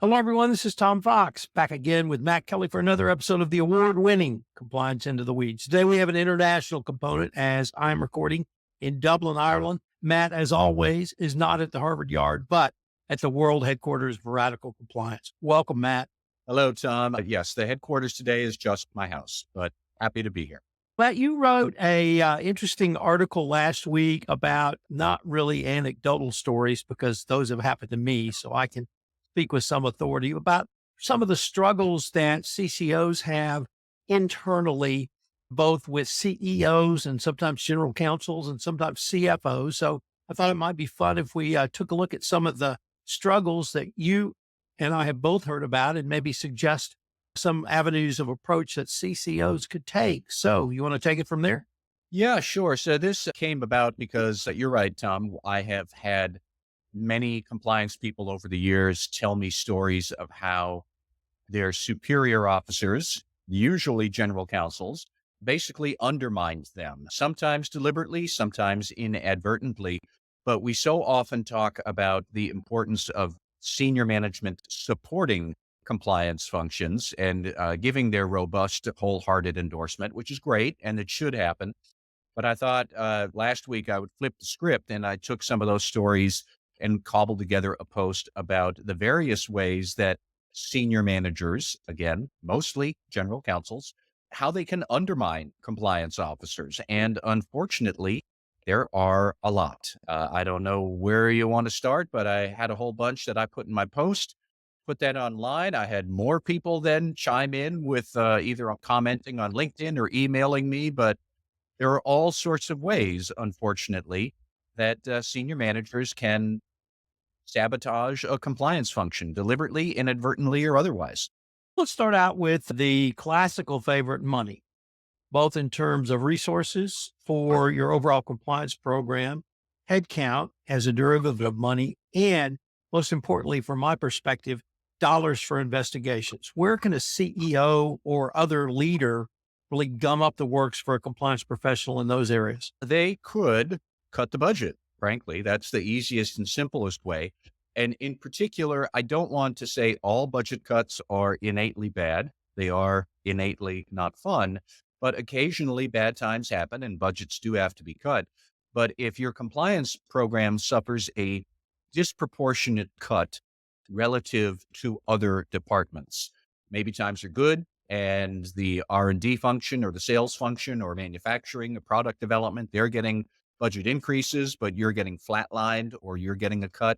Hello, everyone. This is Tom Fox back again with Matt Kelly for another episode of the award-winning Compliance Into the Weeds. Today, we have an international component as I'm recording in Dublin, Ireland. Matt, as always, is not at the Harvard Yard, but at the world headquarters for radical compliance. Welcome, Matt. Hello, Tom. Yes, the headquarters today is just my house, but happy to be here. Matt, you wrote a interesting article last week about not really anecdotal stories because those have happened to me, so I can speak with some authority about some of the struggles that CCOs have internally, both with CEOs and sometimes general counsels and sometimes CFOs. So I thought it might be fun if we took a look at some of the struggles that you and I have both heard about and maybe suggest some avenues of approach that CCOs could take. So you want to take it from there? Yeah, sure. So this came about because you're right, Tom. I have had many compliance people over the years tell me stories of how their superior officers, usually general counsels, basically undermined them, sometimes deliberately, sometimes inadvertently. But we so often talk about the importance of senior management supporting compliance functions and giving their robust, wholehearted endorsement, which is great and it should happen. But I thought last week I would flip the script and I took some of those stories and cobbled together a post about the various ways that senior managers, again, mostly general counsels, how they can undermine compliance officers. And unfortunately, there are a lot. I don't know where you want to start, but I had a whole bunch that I put in my post, put that online. I had more people then chime in with either commenting on LinkedIn or emailing me, but there are all sorts of ways, unfortunately, that senior managers can sabotage a compliance function deliberately, inadvertently, or otherwise. Let's start out with the classical favorite, money, both in terms of resources for your overall compliance program, headcount as a derivative of money, and most importantly, from my perspective, dollars for investigations. Where can a CEO or other leader really gum up the works for a compliance professional in those areas? They could cut the budget. Frankly, that's the easiest and simplest way. And in particular, I don't want to say all budget cuts are innately bad. They are innately not fun, but occasionally bad times happen and budgets do have to be cut. But if your compliance program suffers a disproportionate cut relative to other departments, maybe times are good and the R&D function or the sales function or manufacturing or product development, they're getting budget increases, but you're getting flatlined or you're getting a cut.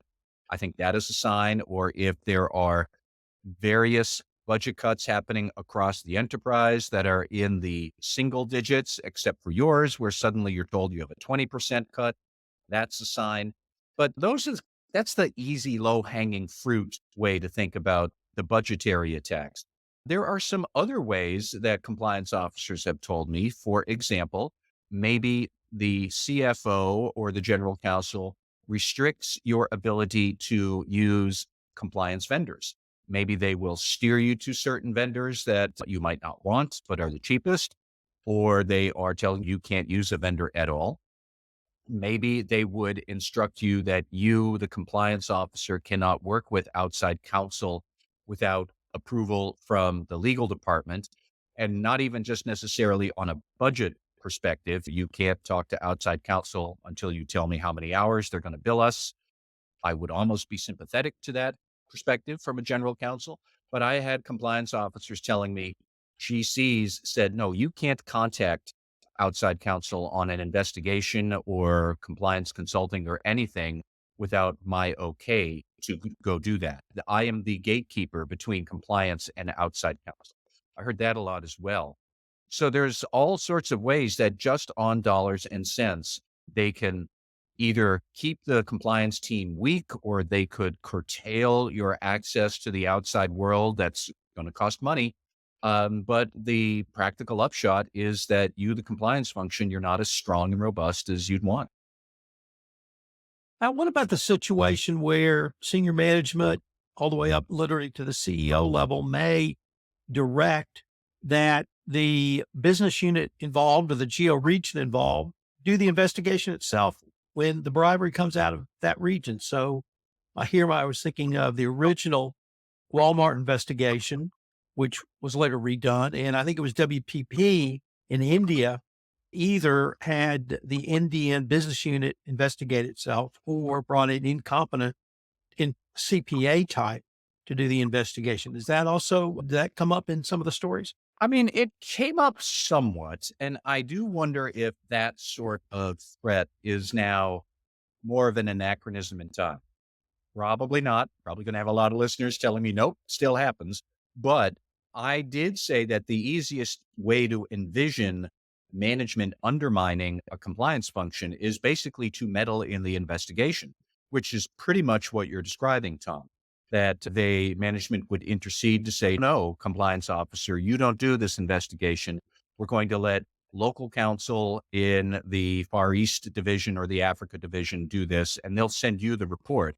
I think that is a sign. Or if there are various budget cuts happening across the enterprise that are in the single digits, except for yours, where suddenly you're told you have a 20% cut, that's a sign. But that's the easy, low hanging fruit way to think about the budgetary attacks. There are some other ways that compliance officers have told me. For example, maybe the CFO or the general counsel restricts your ability to use compliance vendors. Maybe they will steer you to certain vendors that you might not want, but are the cheapest, or they are telling you can't use a vendor at all. Maybe they would instruct you that you, the compliance officer, cannot work with outside counsel without approval from the legal department, and not even just necessarily on a budget perspective. You can't talk to outside counsel until you tell me how many hours they're going to bill us. I would almost be sympathetic to that perspective from a general counsel, but I had compliance officers telling me GCs said, no, you can't contact outside counsel on an investigation or compliance consulting or anything without my okay to go do that. I am the gatekeeper between compliance and outside counsel. I heard that a lot as well. So there's all sorts of ways that just on dollars and cents, they can either keep the compliance team weak or they could curtail your access to the outside world. That's going to cost money. But the practical upshot is that you, the compliance function, you're not as strong and robust as you'd want. Now, what about the situation where senior management, all the way up literally to the CEO level, may direct that the business unit involved or the geo region involved do the investigation itself when the bribery comes out of that region? So I was thinking of the original Walmart investigation, which was later redone. And I think it was WPP in India either had the Indian business unit investigate itself or brought an incompetent in CPA type to do the investigation. Did that come up in some of the stories? I mean, it came up somewhat, and I do wonder if that sort of threat is now more of an anachronism in time. Probably not. Probably going to have a lot of listeners telling me, nope, still happens. But I did say that the easiest way to envision management undermining a compliance function is basically to meddle in the investigation, which is pretty much what you're describing, Tom. That management would intercede to say, no, compliance officer, you don't do this investigation. We're going to let local counsel in the Far East division or the Africa division do this, and they'll send you the report.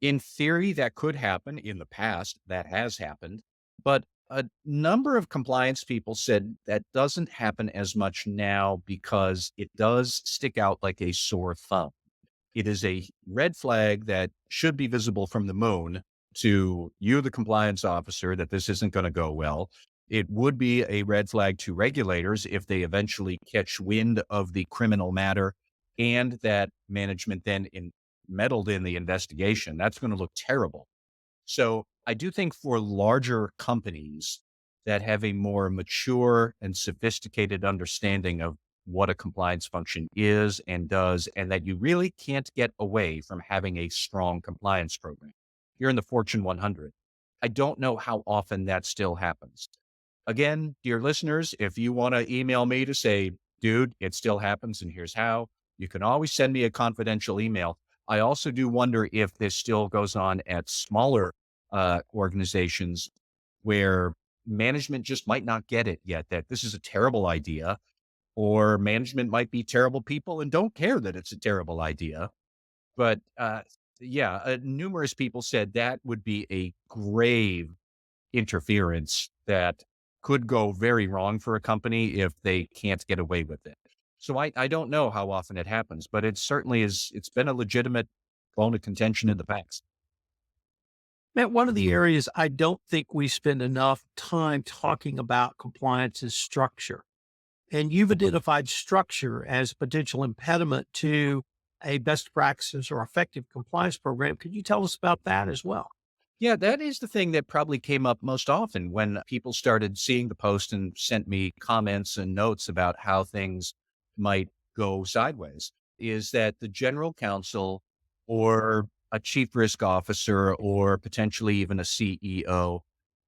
In theory, that could happen. In the past, that has happened. But a number of compliance people said that doesn't happen as much now because it does stick out like a sore thumb. It is a red flag that should be visible from the moon to you, the compliance officer, that this isn't going to go well. It would be a red flag to regulators if they eventually catch wind of the criminal matter and that management then meddled in the investigation. That's going to look terrible. So I do think for larger companies that have a more mature and sophisticated understanding of what a compliance function is and does, and that you really can't get away from having a strong compliance program. You're in the Fortune 100. I don't know how often that still happens. Again, dear listeners, if you want to email me to say, dude, it still happens and here's how, you can always send me a confidential email. I also do wonder if this still goes on at smaller organizations where management just might not get it yet, that this is a terrible idea, or management might be terrible people and don't care that it's a terrible idea. But numerous people said that would be a grave interference that could go very wrong for a company if they can't get away with it. So I don't know how often it happens, but it certainly is. It's been a legitimate bone of contention in the past. Matt, one of the areas I don't think we spend enough time talking about compliance is structure. And you've identified structure as a potential impediment to a best practices or effective compliance program. Could you tell us about that as well? Yeah, that is the thing that probably came up most often when people started seeing the post and sent me comments and notes about how things might go sideways, is that the general counsel or a chief risk officer or potentially even a CEO,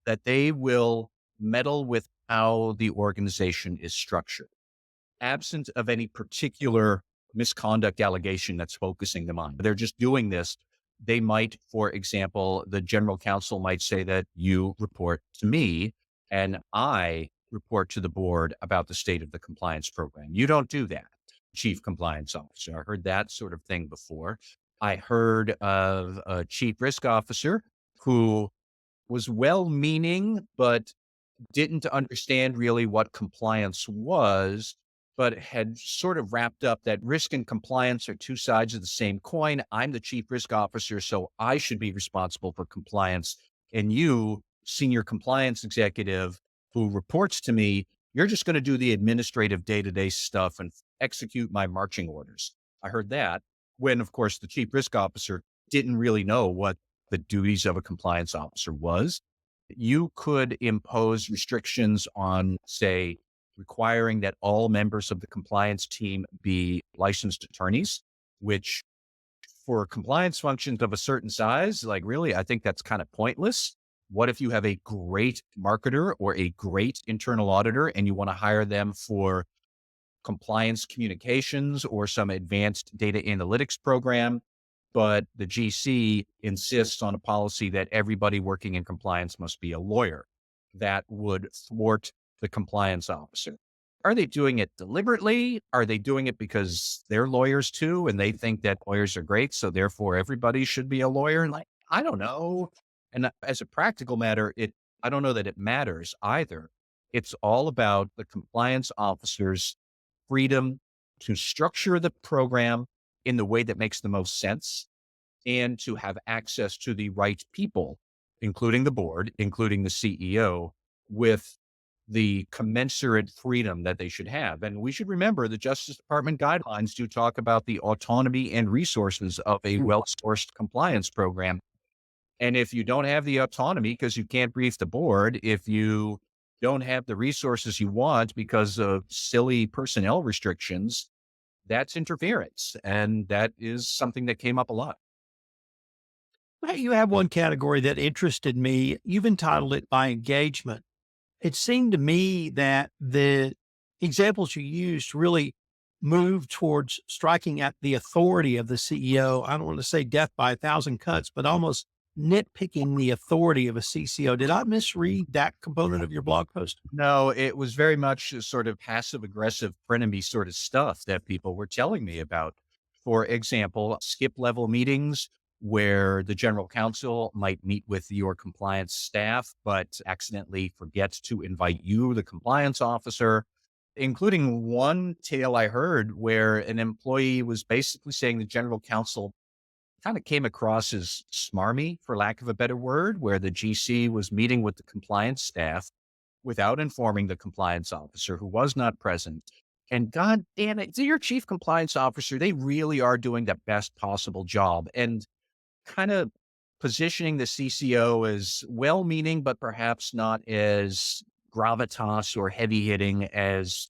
that they will meddle with how the organization is structured absent of any particular misconduct allegation that's focusing them on. They're just doing this. They might, for example, the general counsel might say that you report to me and I report to the board about the state of the compliance program. You don't do that, chief compliance officer. I heard that sort of thing before. I heard of a chief risk officer who was well meaning, but didn't understand really what compliance was, but had sort of wrapped up that risk and compliance are two sides of the same coin. I'm the chief risk officer, so I should be responsible for compliance. And you, senior compliance executive who reports to me, you're just going to do the administrative day-to-day stuff and execute my marching orders. I heard that when, of course, the chief risk officer didn't really know what the duties of a compliance officer was. You could impose restrictions on, say, requiring that all members of the compliance team be licensed attorneys, which for compliance functions of a certain size, like really, I think that's kind of pointless. What if you have a great marketer or a great internal auditor and you want to hire them for compliance communications or some advanced data analytics program, but the GC insists on a policy that everybody working in compliance must be a lawyer? That would thwart the compliance officer. Are they doing it deliberately? Are they doing it because they're lawyers too and they think that lawyers are great, so therefore everybody should be a lawyer? Like, I don't know. And as a practical matter, I don't know that it matters either. It's all about the compliance officer's freedom to structure the program in the way that makes the most sense and to have access to the right people including the board, including the CEO, with the commensurate freedom that they should have. And we should remember the Justice Department guidelines do talk about the autonomy and resources of a well-sourced compliance program. And if you don't have the autonomy because you can't brief the board, if you don't have the resources you want because of silly personnel restrictions, that's interference. And that is something that came up a lot. Well, you have one category that interested me. You've entitled it by engagement. It seemed to me that the examples you used really move towards striking at the authority of the CEO. I don't want to say death by a thousand cuts, but almost nitpicking the authority of a CCO. Did I misread that component of your blog post? No, it was very much a sort of passive aggressive frenemy sort of stuff that people were telling me about. For example, skip level meetings where the general counsel might meet with your compliance staff, but accidentally forgets to invite you, the compliance officer, including one tale I heard where an employee was basically saying the general counsel kind of came across as smarmy, for lack of a better word, where the GC was meeting with the compliance staff without informing the compliance officer who was not present. And God damn it, your chief compliance officer, they really are doing the best possible job. And kind of positioning the CCO as well meaning, but perhaps not as gravitas or heavy hitting as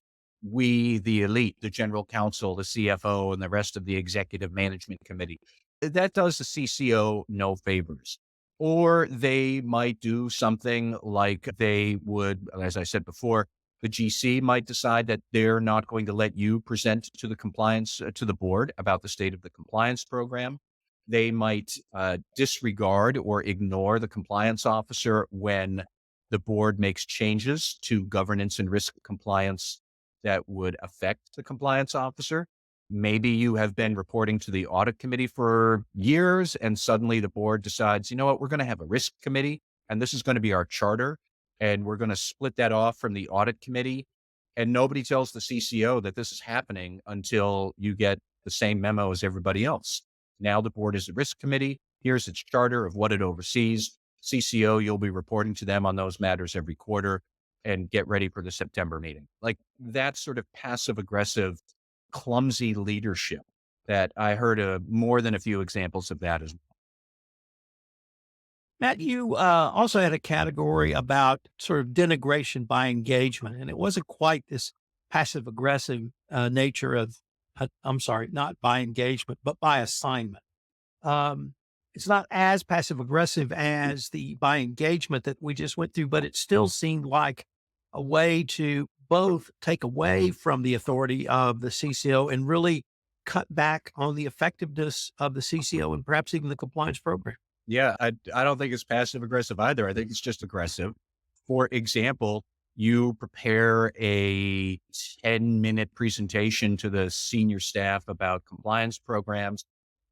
we, the elite, the general counsel, the CFO, and the rest of the executive management committee. That does the CCO no favors. Or they might do something like they would, as I said before, the GC might decide that they're not going to let you present to the compliance, to the board about the state of the compliance program. They might disregard or ignore the compliance officer when the board makes changes to governance and risk compliance that would affect the compliance officer. Maybe you have been reporting to the audit committee for years, and suddenly the board decides, you know what, we're going to have a risk committee, and this is going to be our charter, and we're going to split that off from the audit committee. And nobody tells the CCO that this is happening until you get the same memo as everybody else. Now the board is a risk committee. Here's its charter of what it oversees. CCO, you'll be reporting to them on those matters every quarter and get ready for the September meeting. Like that sort of passive aggressive, clumsy leadership that I heard more than a few examples of that as well. Matt, you also had a category about sort of denigration by engagement, and it wasn't quite this passive aggressive nature of, I'm sorry, not by engagement, but by assignment. Um, it's not as passive aggressive as the by engagement that we just went through, but it still seemed like a way to both take away from the authority of the CCO and really cut back on the effectiveness of the CCO and perhaps even the compliance program. Yeah, I don't think it's passive aggressive either. I think it's just aggressive. For example, you prepare a 10-minute presentation to the senior staff about compliance programs,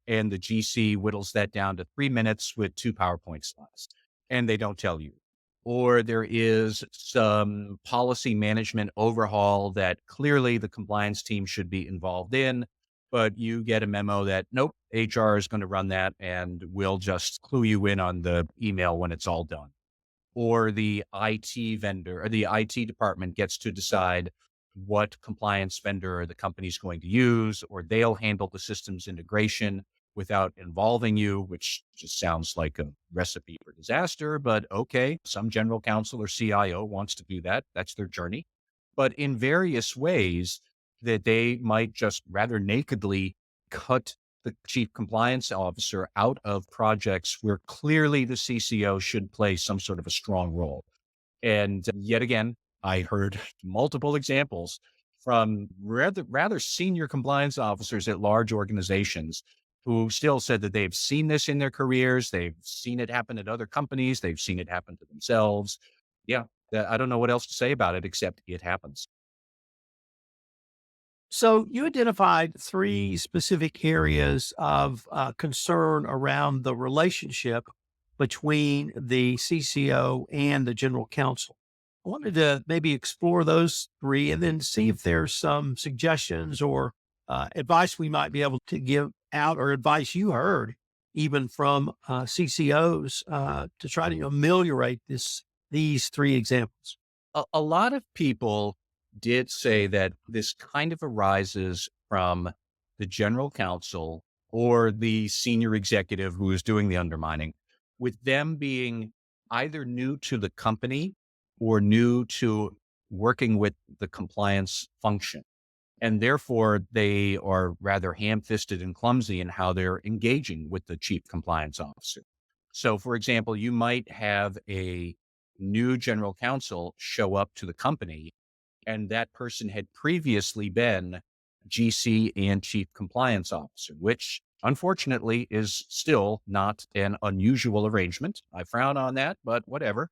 and the GC whittles that down to 3 minutes with 2 PowerPoint slides, and they don't tell you. Or there is some policy management overhaul that clearly the compliance team should be involved in, but you get a memo that nope, HR is going to run that and we'll just clue you in on the email when it's all done. Or the IT vendor or the IT department gets to decide what compliance vendor the company's going to use, or they'll handle the systems integration without involving you, which just sounds like a recipe for disaster. But okay, some general counsel or CIO wants to do that. That's their journey. But in various ways, that they might just rather nakedly cut the chief compliance officer out of projects where clearly the CCO should play some sort of a strong role. And yet again, I heard multiple examples from rather senior compliance officers at large organizations who still said that they've seen this in their careers. They've seen it happen at other companies. They've seen it happen to themselves. Yeah. I don't know what else to say about it, except it happens. So you identified three specific areas of concern around the relationship between the CCO and the general counsel. I wanted to maybe explore those three and then see if there's some suggestions or advice we might be able to give out or advice you heard even from CCOs to try to ameliorate these three examples? A lot of people did say that this kind of arises from the general counsel or the senior executive who is doing the undermining, with them being either new to the company or new to working with the compliance function. And therefore, they are rather ham fisted and clumsy in how they're engaging with the chief compliance officer. So, for example, you might have a new general counsel show up to the company, and that person had previously been GC and chief compliance officer, which unfortunately is still not an unusual arrangement. I frown on that, but whatever.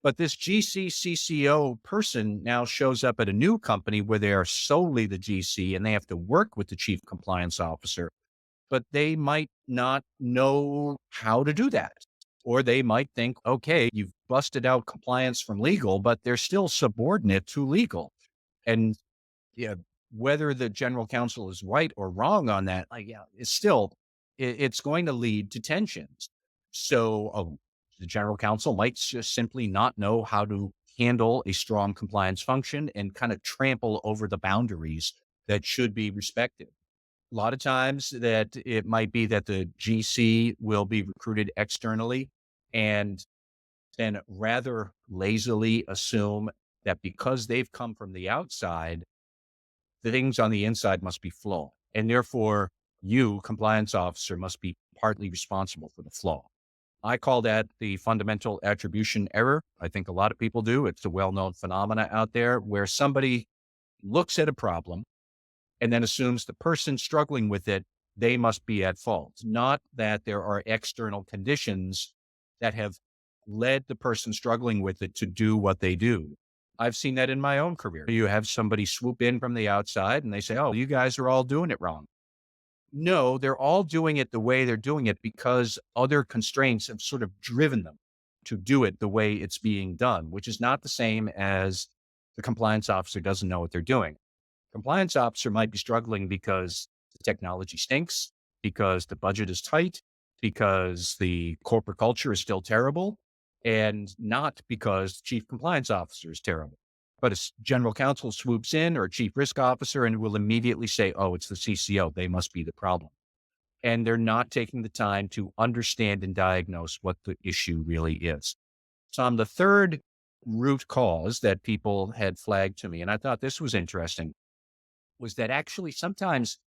But this GC CCO person now shows up at a new company where they are solely the GC and they have to work with the chief compliance officer, but they might not know how to do that. Or they might think, okay, you've busted out compliance from legal, but they're still subordinate to legal. And yeah, whether the general counsel is right or wrong on that, like, yeah, it's still, it's going to lead to tensions. So the general counsel might just simply not know how to handle a strong compliance function and kind of trample over the boundaries that should be respected. A lot of times that it might be that the GC will be recruited externally and then rather lazily assume that because they've come from the outside, the things on the inside must be flawed. And therefore, you, compliance officer, must be partly responsible for the flaw. I call that the fundamental attribution error. I think a lot of people do. It's a well known phenomena out there where somebody looks at a problem and then assumes the person struggling with it, they must be at fault, not that there are external conditions that have led the person struggling with it to do what they do. I've seen that in my own career. You have somebody swoop in from the outside and they say, oh, you guys are all doing it wrong. No, they're all doing it the way they're doing it because other constraints have sort of driven them to do it the way it's being done, which is not the same as the compliance officer doesn't know what they're doing. Compliance officer might be struggling because the technology stinks, because the budget is tight, because the corporate culture is still terrible, and not because the chief compliance officer is terrible. But a general counsel swoops in or a chief risk officer and will immediately say, oh, it's the CCO. They must be the problem. And they're not taking the time to understand and diagnose what the issue really is. Tom, the third root cause that people had flagged to me, and I thought this was interesting, was that actually sometimes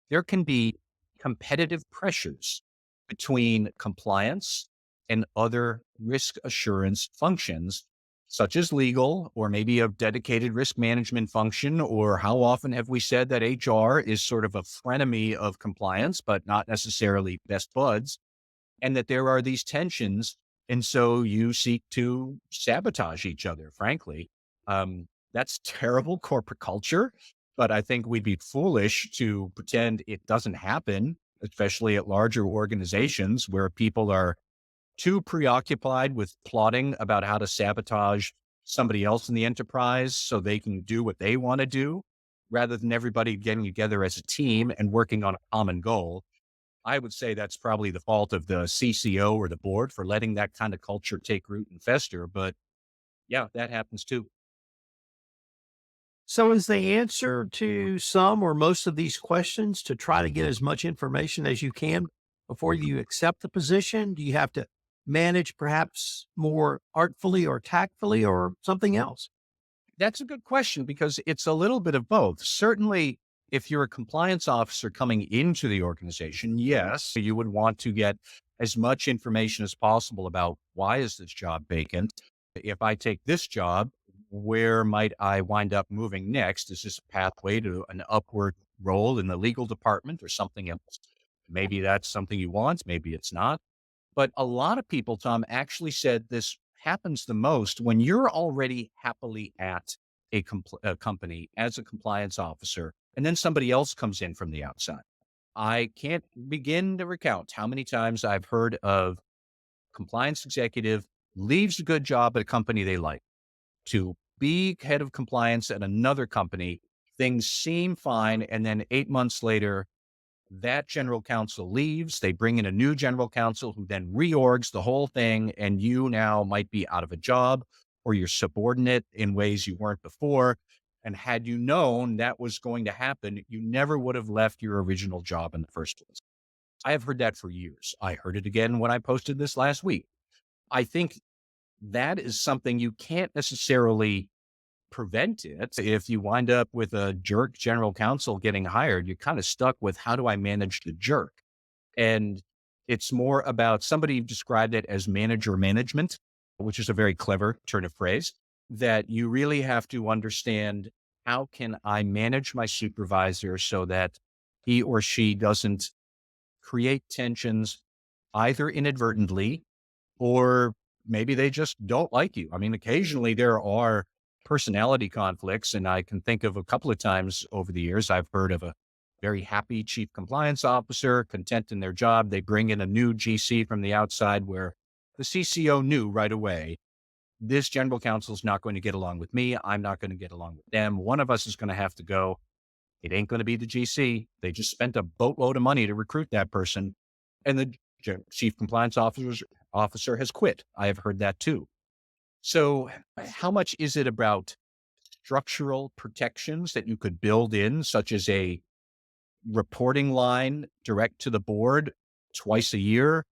there can be competitive pressures between compliance and other risk assurance functions, such as legal, or maybe a dedicated risk management function. Or how often have we said that HR is sort of a frenemy of compliance, but not necessarily best buds, and that there are these tensions. And so you seek to sabotage each other, frankly. That's terrible corporate culture, but I think we'd be foolish to pretend it doesn't happen, especially at larger organizations where people are too preoccupied with plotting about how to sabotage somebody else in the enterprise so they can do what they want to do, rather than everybody getting together as a team and working on a common goal. I would say that's probably the fault of the CCO or the board for letting that kind of culture take root and fester. But yeah, that happens too. So, is the answer to some or most of these questions to try to get as much information as you can before you accept the position? Do you have to manage perhaps more artfully or tactfully or something else? That's a good question because it's a little bit of both. Certainly, if you're a compliance officer coming into the organization, yes, you would want to get as much information as possible about why is this job vacant? If I take this job, where might I wind up moving next? Is this a pathway to an upward role in the legal department or something else? Maybe that's something you want, maybe it's not. But a lot of people, Tom, actually said this happens the most when you're already happily at a company as a compliance officer, and then somebody else comes in from the outside. I can't begin to recount how many times I've heard of compliance executive leaves a good job at a company they like to be head of compliance at another company. Things seem fine. And then 8 months later, That general counsel leaves. They bring in a new general counsel who then reorgs the whole thing. And you now might be out of a job or you're subordinate in ways you weren't before. And had you known that was going to happen, you never would have left your original job in the first place. I have heard that for years. I heard it again when I posted this last week. I think that is something you can't necessarily prevent it. If you wind up with a jerk general counsel getting hired, you're kind of stuck with how do I manage the jerk? And it's more about somebody described it as manager management, which is a very clever turn of phrase, that you really have to understand how can I manage my supervisor so that he or she doesn't create tensions either inadvertently or maybe they just don't like you. I mean, occasionally there are personality conflicts, and I can think of a couple of times over the years I've heard of a very happy chief compliance officer, content in their job. They bring in a new GC from the outside where the CCO knew right away this general counsel is not going to get along with me. I'm not going to get along with them. One of us is going to have to go. It ain't going to be the GC. They just spent a boatload of money to recruit that person. And the chief compliance officer has quit. I have heard that too. So, how much is it about structural protections that you could build in, such as a reporting line direct to the board twice a year?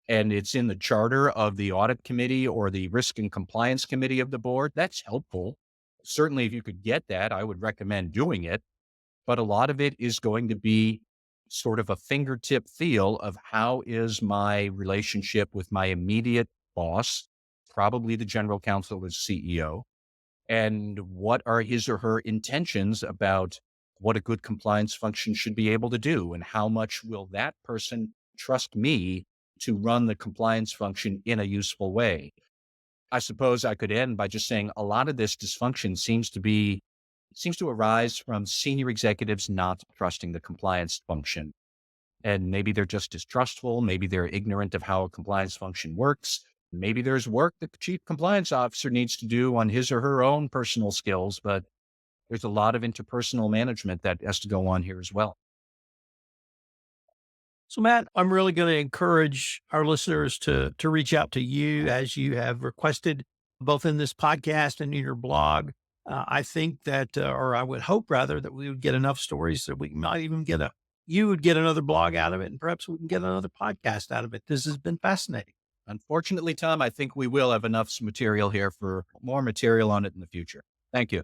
And it's in the charter of the audit committee or the risk and compliance committee of the board. That's helpful. Certainly, if you could get that, I would recommend doing it. But a lot of it is going to be sort of a fingertip feel of how is my relationship with my immediate boss, probably the general counsel or CEO, and what are his or her intentions about what a good compliance function should be able to do, and how much will that person trust me to run the compliance function in a useful way. I suppose I could end by just saying a lot of this dysfunction seems to arise from senior executives not trusting the compliance function. And maybe they're just distrustful. Maybe they're ignorant of how a compliance function works. Maybe there's work that the chief compliance officer needs to do on his or her own personal skills, but there's a lot of interpersonal management that has to go on here as well. So, Matt, I'm really going to encourage our listeners to reach out to you as you have requested, both in this podcast and in your blog. I think that, or I would hope rather, that we would get enough stories that we might even get you would get another blog out of it, and perhaps we can get another podcast out of it. This has been fascinating. Unfortunately, Tom, I think we will have enough material here for more material on it in the future. Thank you.